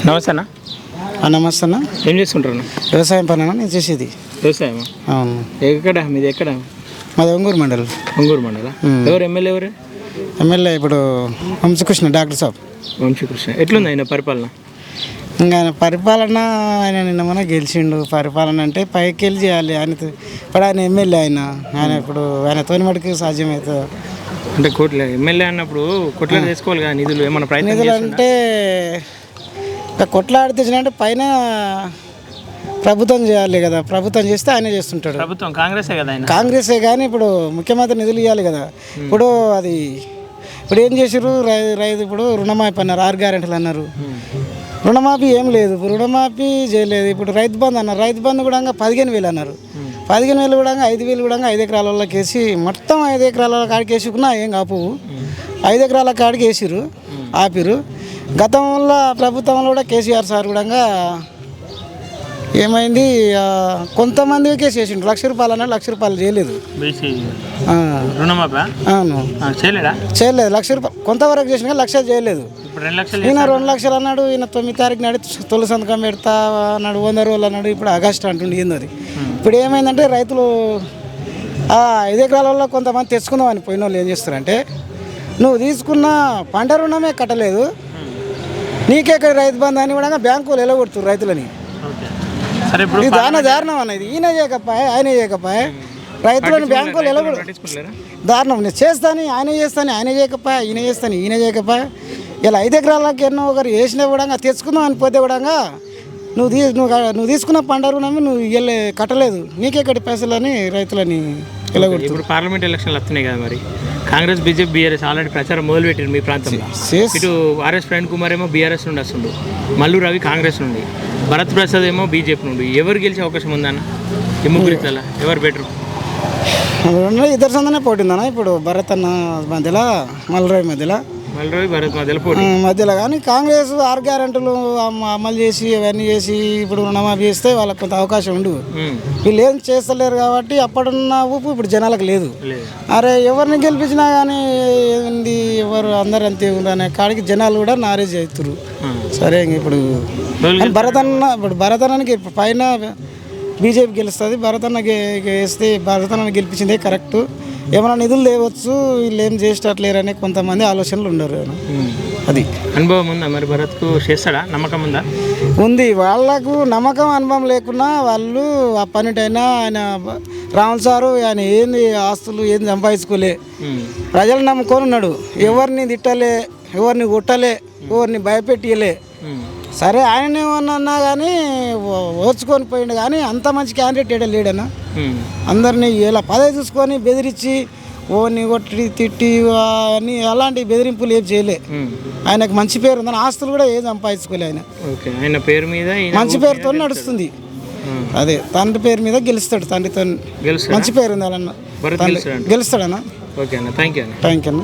నమస్తే అన్న. నమస్తే అన్న. ఏం చేసుకుంటారు? వ్యవసాయం పని నేను చేసేది. వ్యవసాయం? అవును. ఎక్కడ మీది? ఎక్కడ? మాది ఒంగూరు మండలం. ఒంగూరు మండలం. ఎవరు ఎమ్మెల్యే? ఎవరు ఎమ్మెల్యే? ఇప్పుడు వంశకృష్ణ, డాక్టర్ సాబ్ వంశకృష్ణ. ఎట్లుంది ఆయన పరిపాలన? ఇంకా ఆయన పరిపాలన, ఆయన నిన్న మన గెలిచిండు. పరిపాలన అంటే పైకి వెళ్ళి చేయాలి. ఆయనతో ఇప్పుడు ఆయన ఎమ్మెల్యే. ఆయన ఇప్పుడు ఆయన తోని మటుకు సాధ్యమవుతుంది అంటే కోట్ల ఎమ్మెల్యే అన్నప్పుడు కొట్ల తీసుకోవాలి కదా నిధులు. ఏమన్నా ప్రయత్నం? నిధులు అంటే కొట్లాడి తెచ్చినట్టే పైన ప్రభుత్వం చేయాలి కదా. ప్రభుత్వం చేస్తే ఆయన చేస్తుంటాడు. ప్రభుత్వం కాంగ్రెసే కదా ఆయన. కాంగ్రెసే కానీ ఇప్పుడు ముఖ్యమంత్రి నిధులు ఇవ్వాలి కదా. ఇప్పుడు అది ఇప్పుడు ఏం చేసారు? రైతు ఇప్పుడు రుణమాఫీ అన్నారు, 6 గ్యారెంటీలు అన్నారు. రుణమాఫీ ఏం లేదు, రుణమాఫీ చేయలేదు. ఇప్పుడు రైతు బంధు అన్నారు, రైతు బంధు కూడా 15,000 అన్నారు. 15,000 కూడా 5,000 కూడా 5 ఎకరాల వాళ్ళకి వేసి మొత్తం 5 ఎకరాల కాడికి వేసుకున్నా ఏం కాపు. 5 ఎకరాల కాడికి వేసిరు, ఆపిరు. గతంలో ప్రభుత్వంలో కూడా కేసీఆర్ సార్ కూడా ఏమైంది, కొంతమందికి కేసు వేసిండు. ₹1,00,000 అన్నాడు, ₹1,00,000 చేయలేదు. రుణమాఫీ అవును చేయలేదు. ₹1,00,000 కొంతవరకు చేసిన కానీ 1,00,000 చేయలేదు. ఈయన 2,00,000 అన్నాడు. ఈయన 9 తారీఖు నాడు తొలి సంతకం పెడతా అన్నాడు, 100 రోజులు అన్నాడు. ఇప్పుడు ఆగస్టు అంటుండే ఏందో అది. ఇప్పుడు ఏమైందంటే రైతులు 5 ఎకరాలలో కొంతమంది తెచ్చుకుందామని పోయిన వాళ్ళు ఏం చేస్తారంటే, నువ్వు తీసుకున్న పంట రుణమే కట్టలేదు, నీకే రైతు బంధు అని కూడా బ్యాంకులు ఎలగొడుతున్నారు రైతులని. ఇది దారుణం అన్నది. ఈయన చేయకపోయా, ఆయన చేయకపోయా, రైతులను బ్యాంకులు ఎలగొడు దారుణం. నేను చేస్తాను, ఆయన చేస్తాను, ఆయన చేయకపోయా, ఈయన చేస్తాను, ఈయన చేయకపోయా. ఇలా 5 ఎకరాలకి ఎన్నో ఒకరు వేసినా కూడా తెచ్చుకుందాం అని పోతే కూడా నువ్వు తీసుకున్న పంట రుణమే నువ్వు కట్టలేదు, నీకే కట్టి పైసలు అని రైతులని ఎలగొడుతుంది. ఇప్పుడు పార్లమెంట్ ఎలక్షన్లు వస్తున్నాయి కదా, మరి కాంగ్రెస్, బీజేపీ, బీఆర్ఎస్ ఆల్రెడీ ప్రచారం మొదలుపెట్టారు మీ ప్రాంతంలో. ఇటు ఆర్ఎస్ ప్రవీణ్ కుమార్ ఏమో బీఆర్ఎస్ నుండి వస్తుండు, మల్లు రవి కాంగ్రెస్ నుండి, భరత్ ప్రసాద్ ఏమో బీజేపీ నుండి. ఎవరు గెలిచే అవకాశం ఉందన్న ఈ ముగ్గురిలో? ఎవరు బెటర్? ఇద్దరు సందనే పోటీందన్న. ఇప్పుడు భరత్ అన్న మధ్యలో, మల్లురావి మధ్యలో, భరత్ మధ్యలో. కానీ కాంగ్రెస్ 6 గ్యారెంటీలు అమలు చేసి అవన్నీ చేసి ఇప్పుడు రుణమాఫీ చేస్తే వాళ్ళకి కొంత అవకాశం ఉండు. వీళ్ళు ఏం చేస్తలేరు కాబట్టి అప్పుడున్న ఊపు ఇప్పుడు జనాలకు లేదు. అరే ఎవరిని గెలిపించినా కానీ ఏంది, ఎవరు అందరు అంతే అనే కాడికి జనాలు కూడా నారేజ్ అవుతారు. సరే ఇప్పుడు భరతన్నకి పైన బీజేపీ గెలుస్తుంది. భరతన్న వేస్తే భరతన్న గెలిపించిందే కరెక్ట్. ఏమైనా నిధులు లేవచ్చు, వీళ్ళు ఏం చేసేటట్లేరని కొంతమంది ఆలోచనలు ఉండరు. అది అనుభవం ఉందా మరి? భరత్కు చేస్తాడా? నమ్మకం ఉందా? ఉంది. వాళ్ళకు నమ్మకం, అనుభవం లేకున్నా వాళ్ళు ఆ పనిటైనా ఆయన రావుల్ సారు ఆయన ఏంది ఆస్తులు ఏంది సంపాదించుకోలే, ప్రజలు నమ్ముకొని ఉన్నాడు. ఎవరిని తిట్టలే, ఎవరిని కొట్టలే, ఎవరిని భయపెట్టియలే. సరే ఆయన ఏమన్నా కానీ ఓర్చుకొని పోయిండు. కానీ అంత మంచి క్యాండిడేట్ ఏడా లేడన్నా. అందరినీ ఇలా పదవి చూసుకొని బెదిరించి ఓని కొట్టి తిట్టి అని అలాంటి బెదిరింపులు ఏం చేయలే. ఆయనకు మంచి పేరు ఉందని ఆస్తులు కూడా ఏం సంపాదించుకోలే. ఆయన పేరు మీద మంచి పేరుతో నడుస్తుంది. అదే తండ్రి పేరు మీద గెలుస్తాడు, తండ్రితో మంచి పేరు ఉంది. అలా గెలుస్తాడన్నా. ఓకే అన్న, థ్యాంక్ యూ అన్న.